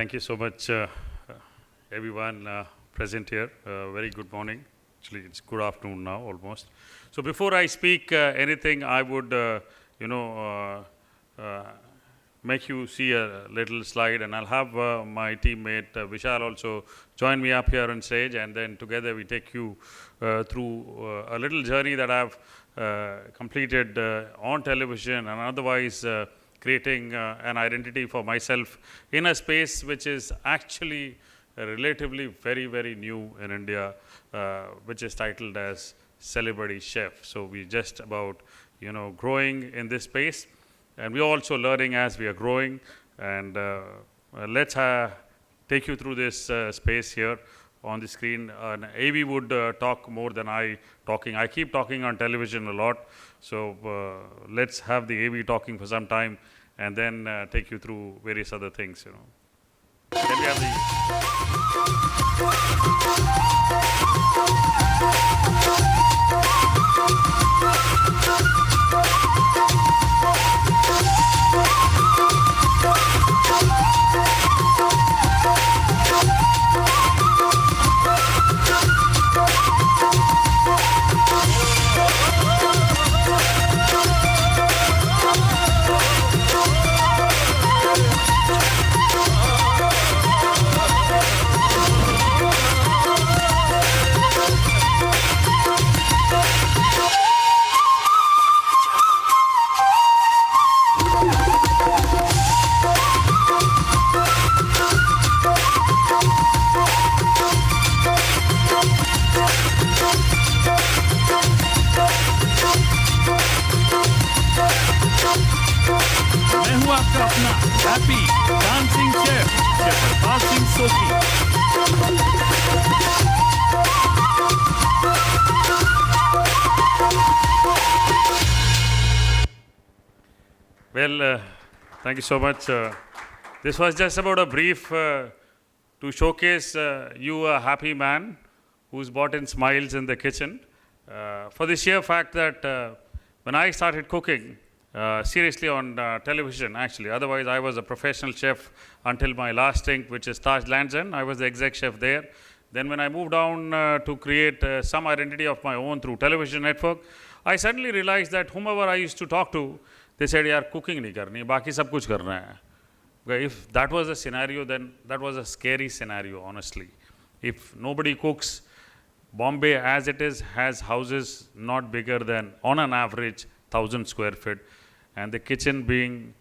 Thank you so much, everyone present here. Very good morning. Actually, it's good afternoon now, almost. So before I speak anything, I would, make you see a little slide, and I'll have my teammate Vishal also join me up here on stage, and then together we take you through a little journey that I've completed on television and otherwise creating an identity for myself in a space which is actually relatively very, very new in India, which is titled as Celebrity Chef. So we're just about, growing in this space, and we're also learning as we are growing. And let's take you through this space here on the screen. And AV would talk more than I talking. I keep talking on television a lot. So let's have the AV talking for some time and then take you through various other things, Can we have Happy Dancing Chef, Chef Harpal Singh Sokhi. Well, thank you so much. This was just about a brief to showcase you a happy man who's brought in smiles in the kitchen. For the sheer fact that when I started cooking, seriously on television, actually. Otherwise, I was a professional chef until my last stint, which is Taj Lands End. I was the exec chef there. Then when I moved down to create some identity of my own through television network, I suddenly realized that whomever I used to talk to, they said, "Yaar, cooking nahi karni, baki sab kuch karna hai." Okay, if that was a scenario, then that was a scary scenario, honestly. If nobody cooks, Bombay as it is has houses not bigger than, on an average, 1,000 square feet, and the kitchen being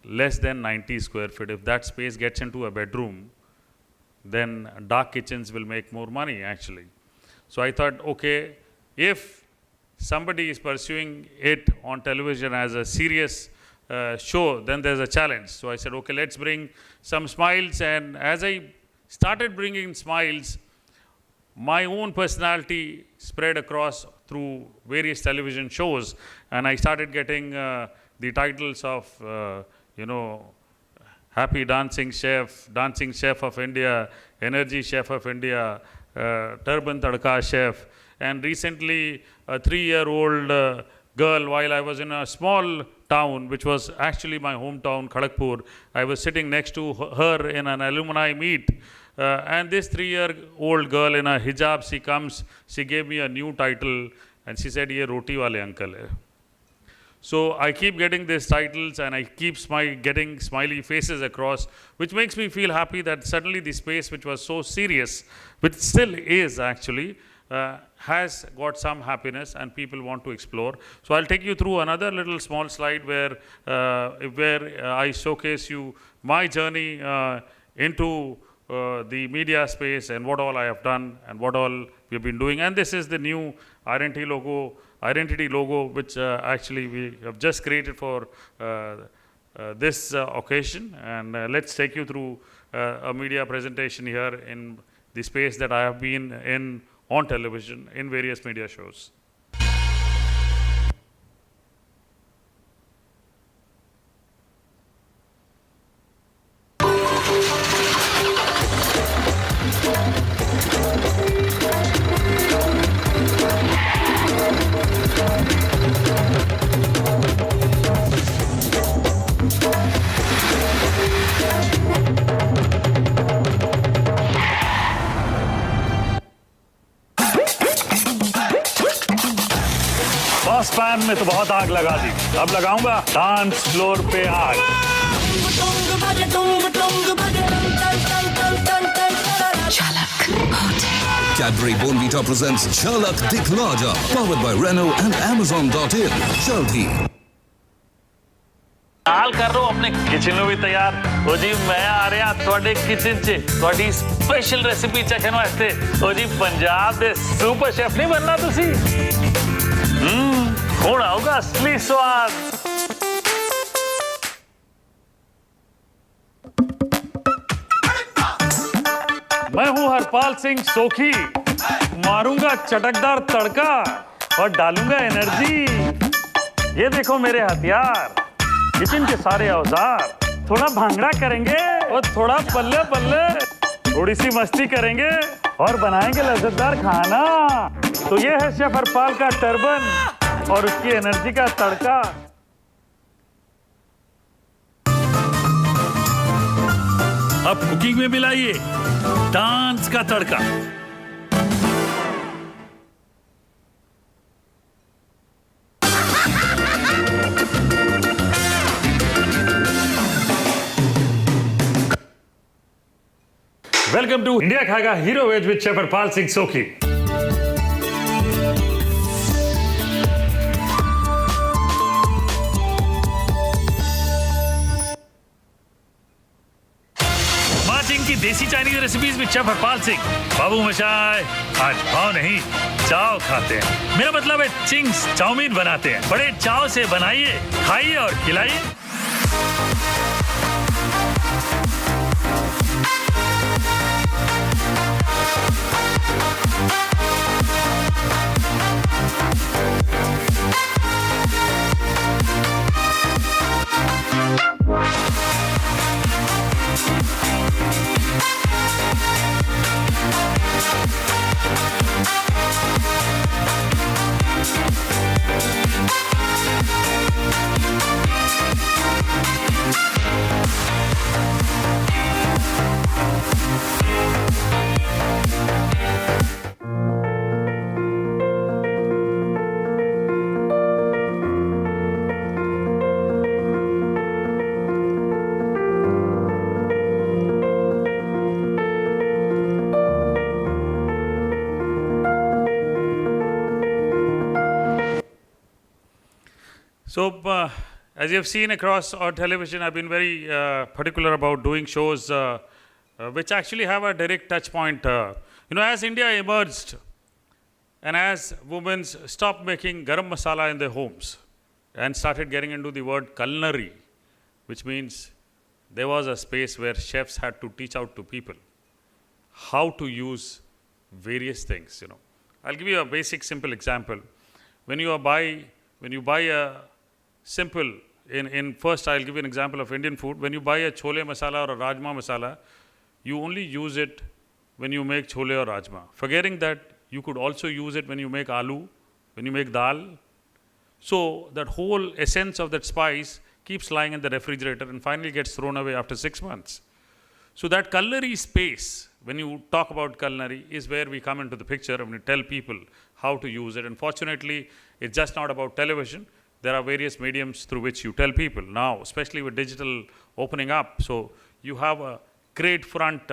less than 90 square feet. If that space gets into a bedroom, then dark kitchens will make more money, actually. So I thought, okay, if somebody is pursuing it on television as a serious show, then there's a challenge. So I said, okay, let's bring some smiles. And as I started bringing smiles, my own personality spread across through various television shows, and I started getting the titles of, Happy Dancing Chef of India, Energy Chef of India, Turban Tadka Chef, and recently a 3-year-old girl, while I was in a small town, which was actually my hometown, Kharagpur, I was sitting next to her in an alumni meet. And this 3-year-old girl in a hijab, she comes, she gave me a new title, and she said, "Ye roti wale uncle hai." So I keep getting these titles, and I keep getting smiley faces across, which makes me feel happy that suddenly the space which was so serious, which still is actually, has got some happiness and people want to explore. So I'll take you through another little small slide where I showcase you my journey into the media space and what all I have done and what all we've been doing. And this is the new identity logo, which actually we have just created for this occasion. And let's take you through a media presentation here in the space that I have been in on television in various media shows. Sauce pan में तो बहुत आग लगा दी, अब लगाऊंगा dance floor पे आग। Cadbury Bonvita presents Chalak Dikhla Ja, powered by Renault and Amazon.in. Jaldi. हाल कर रहा अपने किचन में भी तैयार हो जी। मैं आ रहा थोड़े किचन चे थोड़ी स्पेशल रेसिपी चखन वास्ते। ओ जी पंजाब दे सुपर शेफ नहीं बनना तुसी। हुण आऊगा असली स्वाद। मैं हूं हरपाल सिंह सोखी, मारूंगा चटकदार तड़का और डालूंगा एनर्जी। ये देखो मेरे हथियार, किचन के सारे औजार। थोड़ा भांगड़ा करेंगे और थोड़ा पल्ले पल्ले, थोड़ी सी मस्ती करेंगे और बनाएंगे लज्जतदार खाना। तो ये है शेफ हरपाल का टर्बन और उसकी एनर्जी का तड़का। अब कुकिंग में मिलाइए डांस का तड़का। वेलकम टू इंडिया खाएगा hero veg with chef Harpal Singh Sokhi. माचिंग की देसी Chinese recipes with chef Harpal Singh. बाबू मशाय आज भाव नहीं चाव खाते हैं, मेरा मतलब है चिंग्स चाउमीन बनाते हैं। बड़े चाव से बनाइए, खाइए और खिलाइए। So, as you have seen across our television, I've been very particular about doing shows which actually have a direct touch point. As India emerged and as women stopped making garam masala in their homes and started getting into the word culinary, which means there was a space where chefs had to teach out to people how to use various things. I'll give you a basic, simple example. When you buy a simple, first I'll give you an example of Indian food. When you buy a chole masala or a rajma masala, you only use it when you make chole or rajma. Forgetting that, you could also use it when you make aloo, when you make dal. So that whole essence of that spice keeps lying in the refrigerator and finally gets thrown away after 6 months. So that culinary space, when you talk about culinary, is where we come into the picture and we tell people how to use it. And fortunately, it's just not about television. There are various mediums through which you tell people now, especially with digital opening up. So you have a great front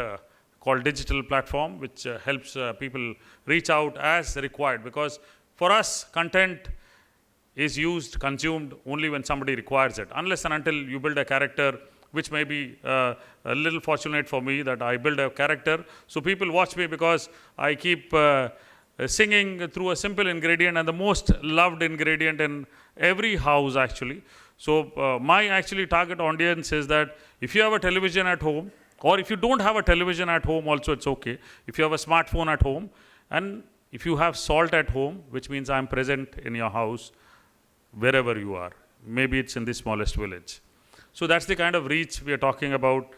called digital platform, which helps people reach out as required. Because for us, content is used, consumed only when somebody requires it. Unless and until you build a character, which may be a little fortunate for me that I build a character. So people watch me because I keep singing through a simple ingredient and the most loved ingredient in every house actually. So my actually target audience is that if you have a television at home, or if you don't have a television at home also, it's okay. If you have a smartphone at home, and if you have salt at home, which means I'm present in your house wherever you are. Maybe it's in the smallest village. So that's the kind of reach we are talking about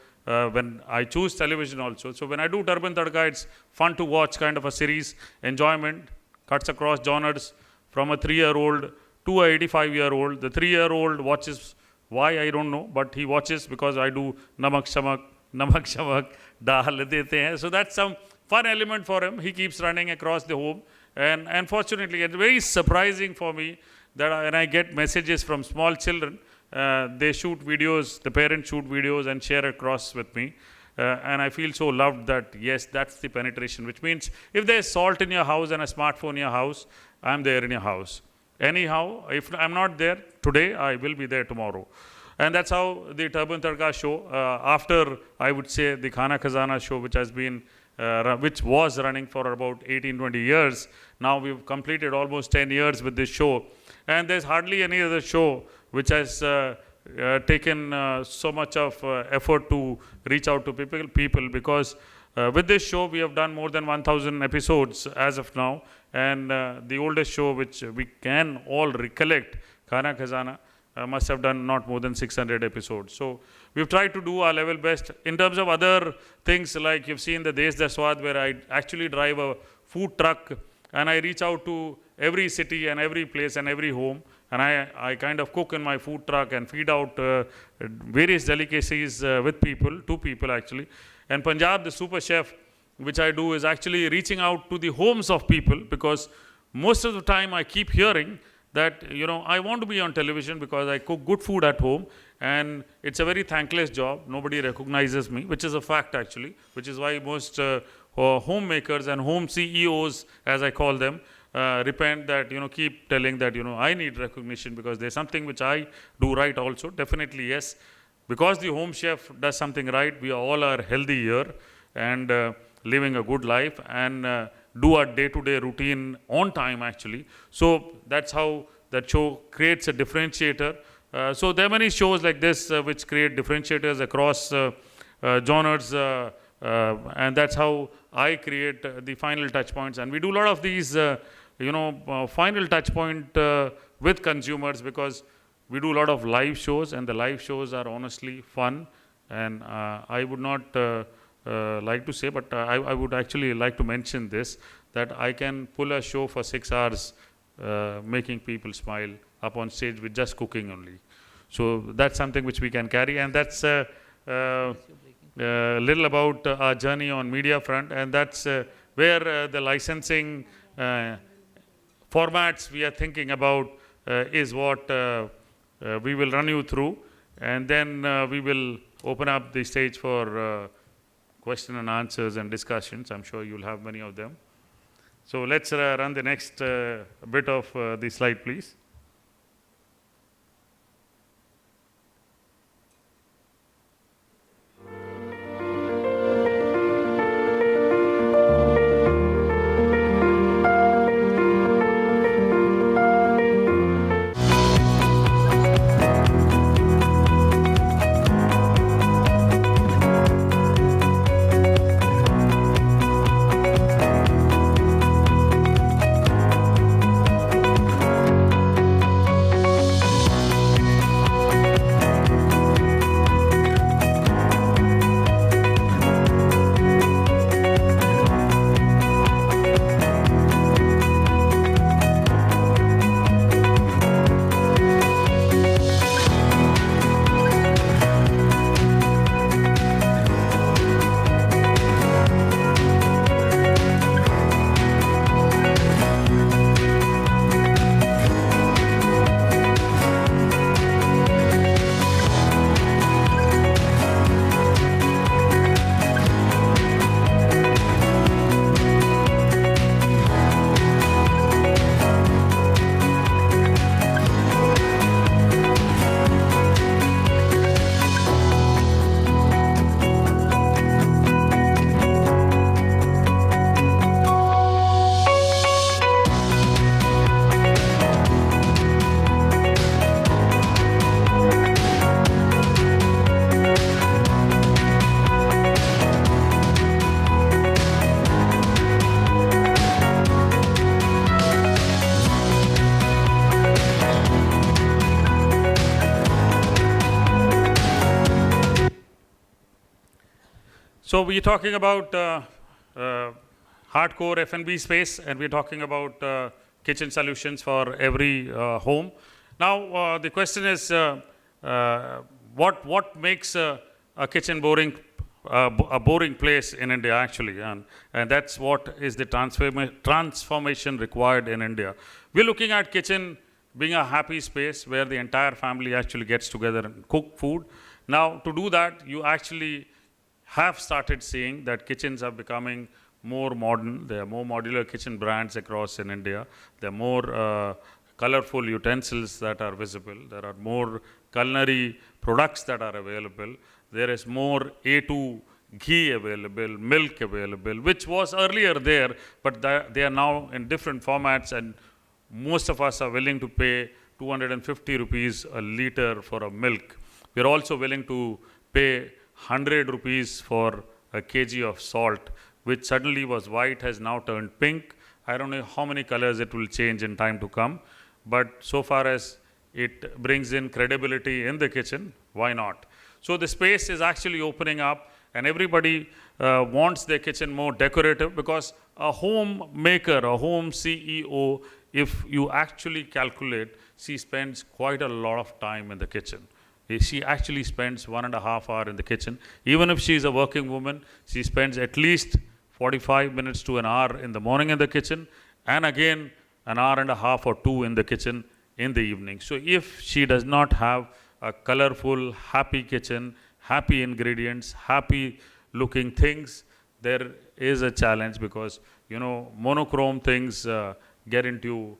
when I choose television also. So when I do Turban Tadka, it's fun to watch, kind of a series, enjoyment, cuts across genres from a 3-year-old to a 85-year-old. The 3-year-old watches, why I don't know, but he watches because I do Namak Shamak, dal dete hain. So that's some fun element for him. He keeps running across the home. And unfortunately, it's very surprising for me when I get messages from small children, they shoot videos, the parents shoot videos and share across with me. And I feel so loved that, yes, that's the penetration, which means if there's salt in your house and a smartphone in your house, I'm there in your house. Anyhow, if I'm not there today, I will be there tomorrow. And that's how the Turban Tadka show, after I would say the Khana Khazana show, which was running for about 18-20 years. Now we've completed almost 10 years with this show. And there's hardly any other show which has taken so much of effort to reach out to people because with this show we have done more than 1,000 episodes as of now, and the oldest show which we can all recollect, Khana Khazana, must have done not more than 600 episodes. So we've tried to do our level best. In terms of other things, like you've seen the Desh Da Swad, where I actually drive a food truck and I reach out to every city and every place and every home, and I kind of cook in my food truck and feed out various delicacies with people, to people actually. And Punjab, the super chef, which I do, is actually reaching out to the homes of people, because most of the time I keep hearing that, I want to be on television because I cook good food at home, and it's a very thankless job. Nobody recognizes me, which is a fact actually, which is why most homemakers and home CEOs, as I call them, repent that, keep telling that, I need recognition because there's something which I do right also. Definitely, yes. Because the home chef does something right, we all are healthy here and living a good life and do our day-to-day routine on time actually. So that's how that show creates a differentiator. So there are many shows like this which create differentiators across genres, and that's how I create the final touch points. And we do a lot of these final touch point with consumers, because we do a lot of live shows, and the live shows are honestly fun. And I would not like to say, but I would actually like to mention this, that I can pull a show for 6 hours making people smile up on stage with just cooking only. So that's something which we can carry, and that's little about our journey on media front, and that's where the licensing formats we are thinking about is what we will run you through, and then we will open up the stage for question and answers and discussions. I'm sure you'll have many of them. So let's run the next bit of the slide, please. So we're talking about hardcore F&B space, and we're talking about kitchen solutions for every home. Now the question is, what makes a kitchen boring, a boring place in India actually, and that's what is the transformation required in India. We're looking at kitchen being a happy space where the entire family actually gets together and cook food. Now, to do that, you actually have started seeing that kitchens are becoming more modern. There are more modular kitchen brands across in India. There are more colorful utensils that are visible. There are more culinary products that are available. There is more A2 ghee available, milk available, which was earlier there, but they are now in different formats, and most of us are willing to pay 250 rupees a liter for a milk. We are also willing to pay 100 rupees for a kg of salt, which suddenly was white, has now turned pink. I don't know how many colors it will change in time to come, but so far as it brings in credibility in the kitchen, why not? So the space is actually opening up, and everybody wants their kitchen more decorative, because a homemaker, a home CEO, if you actually calculate, she spends quite a lot of time in the kitchen. She actually spends 1.5 hours in the kitchen. Even if she is a working woman, she spends at least 45 minutes to an hour in the morning in the kitchen, and again an hour and a half or two in the kitchen in the evening. So if she does not have a colorful, happy kitchen, happy ingredients, happy looking things, there is a challenge, because monochrome things get into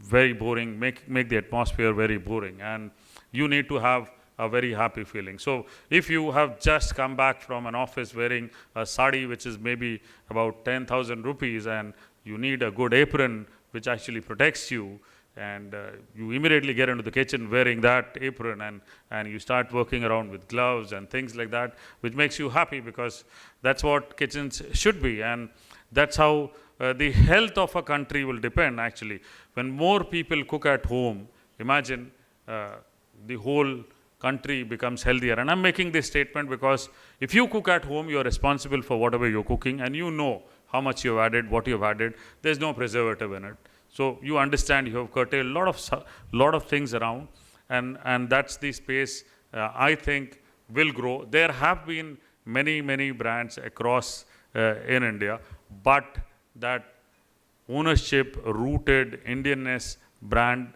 very boring, make the atmosphere very boring, and you need to have a very happy feeling. So if you have just come back from an office wearing a sari which is maybe about 10,000 rupees, and you need a good apron which actually protects you, and you immediately get into the kitchen wearing that apron, and you start working around with gloves and things like that, which makes you happy, because that's what kitchens should be, and that's how the health of a country will depend actually. When more people cook at home, imagine the whole country becomes healthier. And I'm making this statement because if you cook at home, you're responsible for whatever you're cooking, and you know how much you've added, what you've added. There's no preservative in it. So you understand you have curtailed a lot of things around, and that's the space I think will grow. There have been many brands across in India, but that ownership rooted Indianness brand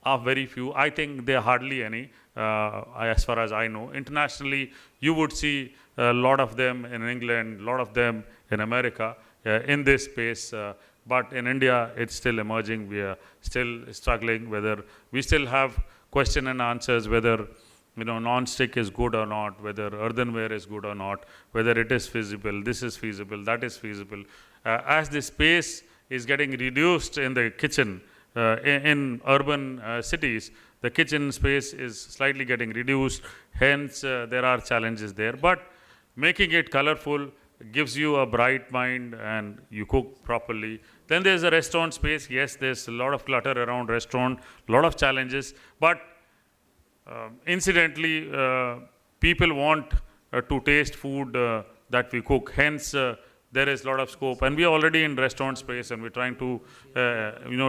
are very few. I think there are hardly any, as far as I know. Internationally, you would see a lot of them in England, a lot of them in America in this space. But in India, it's still emerging. We are still struggling, whether we still have question and answers, whether non-stick is good or not, whether earthenware is good or not, whether it is feasible, this is feasible, that is feasible. As the space is getting reduced in the kitchen, in urban cities, the kitchen space is slightly getting reduced. Hence, there are challenges there. But making it colorful gives you a bright mind, and you cook properly. Then there's a restaurant space. Yes, there's a lot of clutter around restaurant, a lot of challenges. But incidentally, people want to taste food that we cook. Hence, there is a lot of scope. And we are already in restaurant space, and we're trying to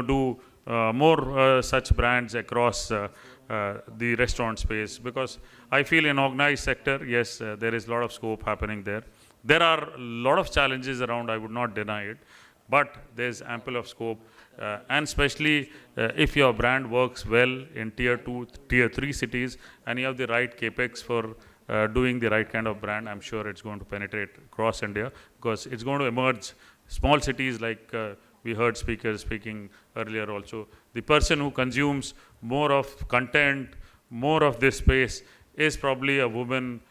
do more such brands across the restaurant space, because I feel in organized sector, yes, there is a lot of scope happening there. There are a lot of challenges around, I would not deny it, but there's ample of scope, and especially if your brand works well in tier 2, tier 3 cities, and you have the right capex for doing the right kind of brand, I'm sure it's going to penetrate across India, because it's going to emerge. Small cities like we heard speakers speaking earlier also, the person who consumes more of content, more of this space is probably a woman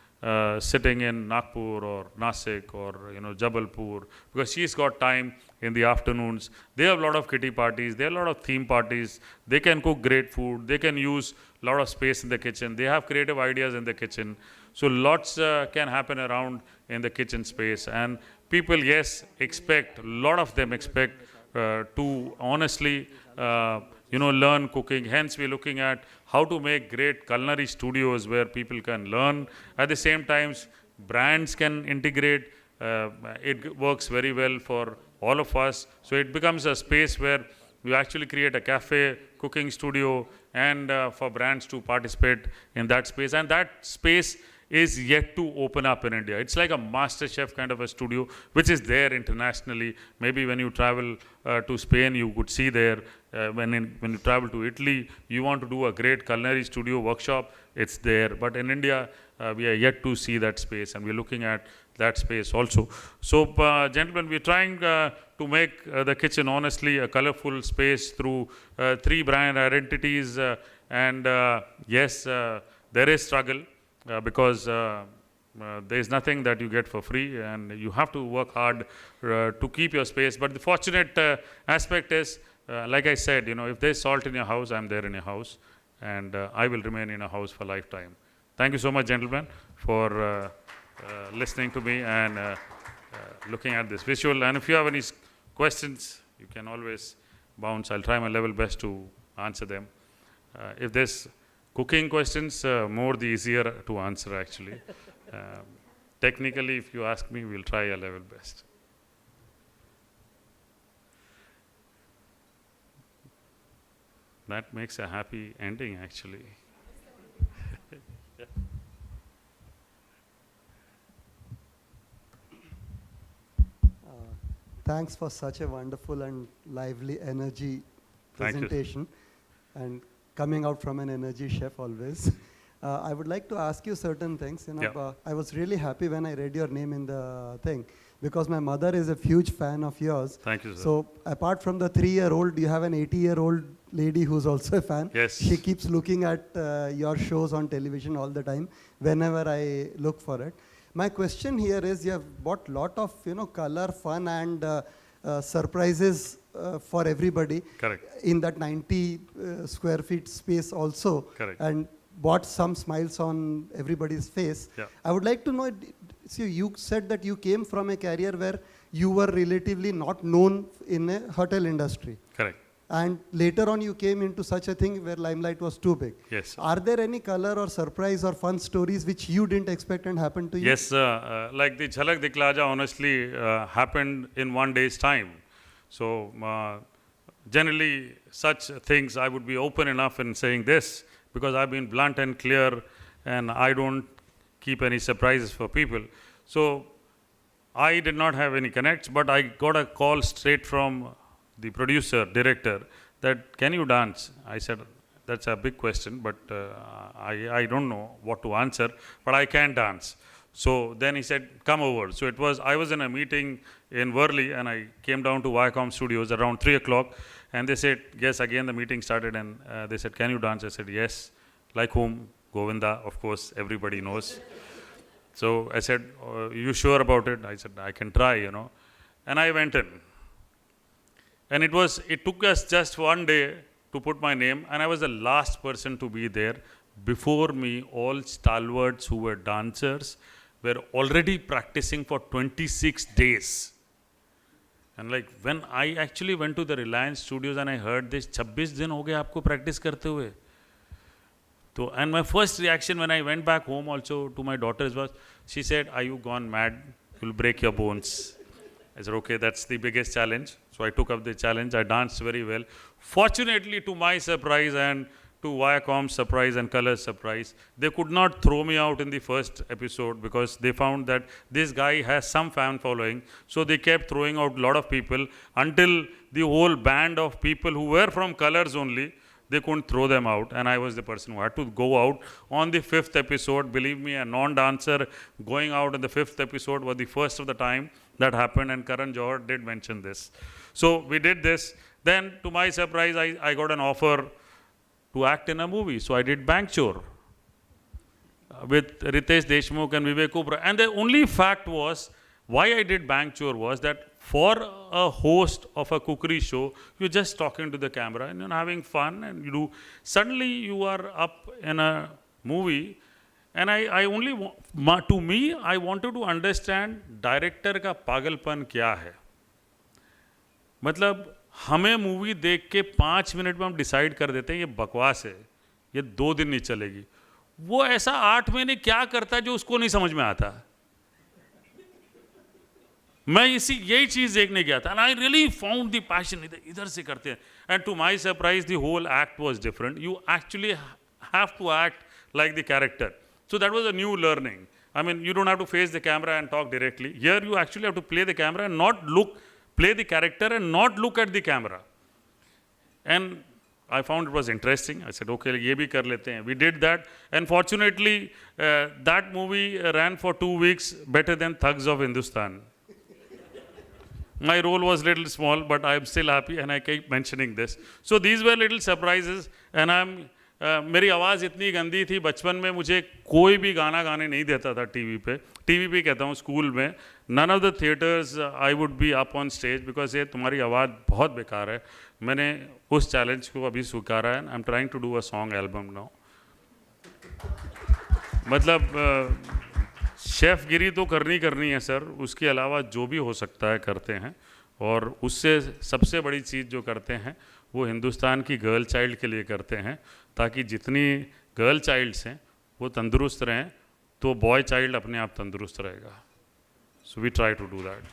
sitting in Nagpur or Nasik or Jabalpur, because she's got time in the afternoons. They have a lot of kitty parties, they have a lot of theme parties, they can cook great food, they can use a lot of space in the kitchen, they have creative ideas in the kitchen. So lots can happen around in the kitchen space, and people, yes, expect, a lot of them expect to honestly learn cooking. Hence, we're looking at how to make great culinary studios where people can learn. At the same time, brands can integrate. It works very well for all of us. So it becomes a space where we actually create a cafe, cooking studio, and for brands to participate in that space. And that space is yet to open up in India. It's like a master chef kind of a studio, which is there internationally. Maybe when you travel to Spain, you could see there. When you travel to Italy, you want to do a great culinary studio workshop, it's there. But in India, we are yet to see that space, and we're looking at that space also. So, gentlemen, we're trying to make the kitchen honestly a colorful space through 3 brand identities. And yes, there is struggle because there is nothing that you get for free, and you have to work hard to keep your space. But the fortunate aspect is, like I said, if there's salt in your house, I'm there in your house, and I will remain in a house for lifetime. Thank you so much, gentlemen, for listening to me and looking at this visual. And if you have any questions, you can always bounce. I'll try my level best to answer them. If there's cooking questions, more the easier to answer actually. Technically, if you ask me, we'll try our level best. That makes a happy ending actually. Yeah. Thanks for such a wonderful and lively energy presentation. And coming out from an energy chef always. I would like to ask you certain things. I was really happy when I read your name in the thing, because my mother is a huge fan of yours. Thank you, sir. So apart from the 3-year-old, you have an 80-year-old lady who's also a fan. Yes. She keeps looking at your shows on television all the time whenever I look for it. My question here is, you have brought lot of color, fun and surprises for everybody. Correct. In that 90 square feet space also. Correct. And brought some smiles on everybody's face. Yeah. I would like to know, see, you said that you came from a career where you were relatively not known in a hotel industry. Correct. And later on you came into such a thing where limelight was too big. Yes. Are there any color or surprise or fun stories which you didn't expect and happened to you? Yes, like the Jhalak Dikhla Ja honestly happened in one day's time. So generally such things I would be open enough in saying this, because I've been blunt and clear and I don't keep any surprises for people. So I did not have any connects, but I got a call straight from the producer, director, that can you dance? I said, that's a big question, but I don't know what to answer, but I can dance. So then he said, come over. So I was in a meeting in Worli and I came down to Viacom Studios around 3 o'clock and they said, yes, again the meeting started and they said, can you dance? I said, yes. Like whom? Govinda, of course, everybody knows. So I said, you sure about it? I said, I can try, And I went in. And it took us just one day to put my name, and I was the last person to be there. Before me, all stalwarts who were dancers were already practicing for 26 days. And like when I actually went to the Reliance Studios and I heard this, 26 दिन हो गए आपको practice करते हुए. So, and my first reaction when I went back home also to my daughters was, she said, are you gone mad? You'll break your bones. I said, okay, that's the biggest challenge. So I took up the challenge. I danced very well. Fortunately, to my surprise and to Viacom's surprise and Color's surprise, they could not throw me out in the first episode because they found that this guy has some fan following. So they kept throwing out a lot of people until the whole band of people who were from Colors only, they couldn't throw them out, and I was the person who had to go out on the 5th episode. Believe me, a non-dancer going out in the 5th episode was the first of the time that happened, and Karan Johar did mention this. So we did this. Then, to my surprise, I got an offer to act in a movie. So I did Bank Chor with Ritesh Deshmukh and Vivek Oberoi. And the only fact was, why I did Bank Chor was that for a host of a cookery show, you're just talking to the camera and you're having fun, and suddenly you are up in a movie. And I wanted to understand director का पागलपन क्या है. मतलब हमें movie देख के 5 minute में हम डिसाइड कर देते हैं ये बकवास है, ये 2 दिन नहीं चलेगी. वो ऐसा 8 महीने क्या करता है जो उसको नहीं समझ में आता. मैं यही चीज देखने गया था, and I really found the passion. इधर से करते हैं, and to my surprise the whole act was different. You actually have to act like the character. So that was a new learning. I mean, you don't have to face the camera and talk directly. Here you actually have to play the camera and play the character and not look at the camera. And I found it was interesting. I said, okay, ye bhi kar lete hain. We did that. And fortunately, that movie ran for 2 weeks better than Thugs of Hindustan. My role was little small, but I'm still happy and I keep mentioning this. So these were little surprises and मेरी आवाज़ इतनी गंदी थी बचपन में मुझे कोई भी गाना गाने नहीं देता था टीवी पे कहता हूँ स्कूल में none of the theaters I would be up on stage because ये तुम्हारी आवाज़ बहुत बेकार है मैंने उस चैलेंज को अभी स्वीकारा है I'm trying to do a song album now मतलब शेफ़ गिरी तो करनी है सर उसके अलावा जो भी हो सकता है करते हैं और उससे सबसे बड़ी चीज़ जो करते हैं वो हिंदुस्तान की गर्ल चाइल्ड के लिए करते हैं ताकि जितनी गर्ल चाइल्ड्स हैं वो तंदुरुस्त रहें तो बॉय चाइल्ड अपने आप तंदुरुस्त रहेगा so we try to do that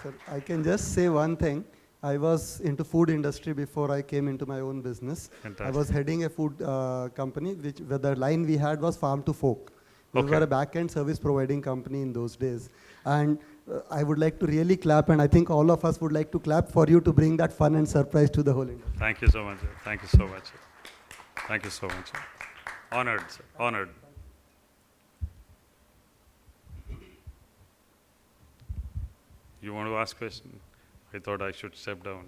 sir I can just say one thing I was into food industry before I came into my own business. Fantastic. I was heading a food company where the line we had was farm to fork. We were a back-end service providing company in those days. And I would like to really clap, and I think all of us would like to clap for you to bring that fun and surprise to the whole industry. Thank you so much, sir. Thank you so much, sir. Thank you so much, sir. Honored, sir. Honored. You want to ask question? I thought I should step down.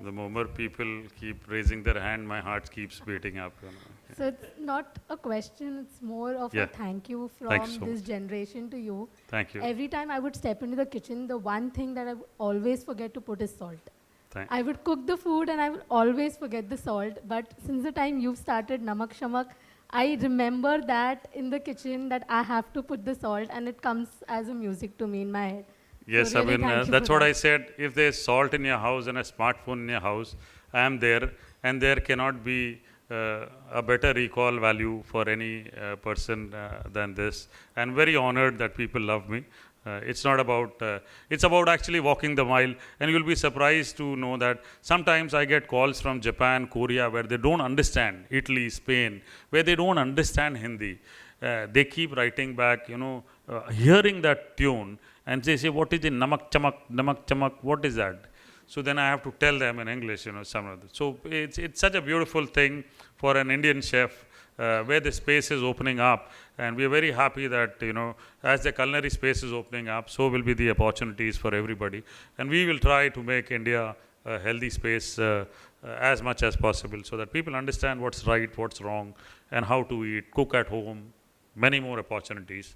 The more people keep raising their hand, my heart keeps beating up. You know. So it's not a question, it's more of a thank you from this generation to you. Thank you. Every time I would step into the kitchen, the one thing that I would always forget to put is salt. I would cook the food and I would always forget the salt. But since the time you've started Namak Shamak, I remember that in the kitchen that I have to put the salt and it comes as a music to me in my head. Yes, so really I mean, that's what I said. If there's salt in your house and a smartphone in your house, I am there. And there cannot be a better recall value for any person than this. And very honored that people love me. It's not about, it's about actually walking the mile. And you'll be surprised to know that sometimes I get calls from Japan, Korea, where they don't understand, Italy, Spain, where they don't understand Hindi. They keep writing back, you know, hearing that tune, and they say, what is the Namak Shamak, what is that? So then I have to tell them in English, you know, some of this. So it's such a beautiful thing for an Indian chef where the space is opening up. And we are very happy that, you know, as the culinary space is opening up, so will be the opportunities for everybody. And we will try to make India a healthy space as much as possible so that people understand what's right, what's wrong, and how to eat, cook at home, many more opportunities.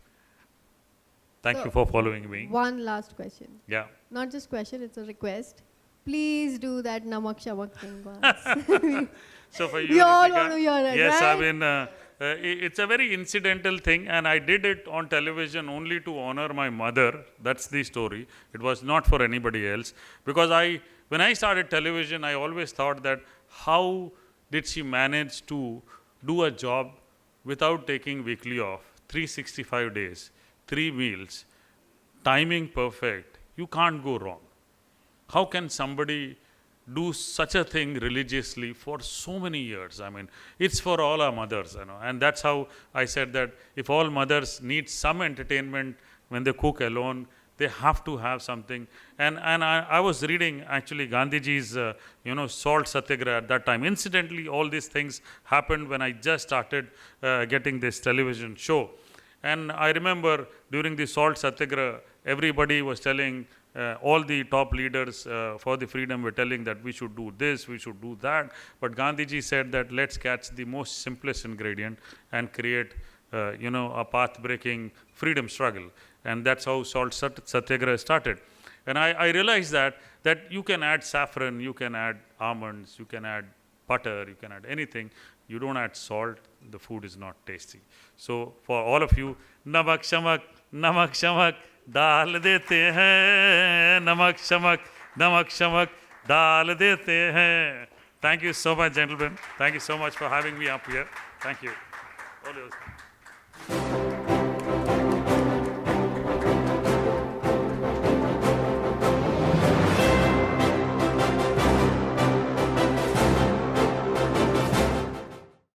Thank you for following me. One last question. Yeah. Not just question, it's a request. Please do that Namak Shamak thing once. So for you, we all Rutika, want to hear it, yes, right? I mean, it's a very incidental thing, and I did it on television only to honor my mother. That's the story. It was not for anybody else. Because when I started television, I always thought that how did she manage to do a job without taking weekly off, 365 days, 3 meals, timing perfect. You can't go wrong. How can somebody do such a thing religiously for so many years? I mean, it's for all our mothers, you know. And that's how I said that if all mothers need some entertainment when they cook alone, they have to have something. And I was reading actually Gandhiji's, you know, salt satyagraha at that time. Incidentally, all these things happened when I just started getting this television show. And I remember during the salt satyagraha, everybody was telling, all the top leaders for the freedom were telling that we should do this, we should do that. But Gandhiji said that let's catch the most simplest ingredient and create, you know, a path-breaking freedom struggle. And that's how salt satyagraha started. And I realized that you can add saffron, you can add almonds, you can add butter, you can add anything. You don't add salt, the food is not tasty. So for all of you, Namak Shamak, डाल देते हैं नमक शमक डाल देते हैं. Thank you so much, gentlemen. Thank you so much for having me up here. Thank you. All yours.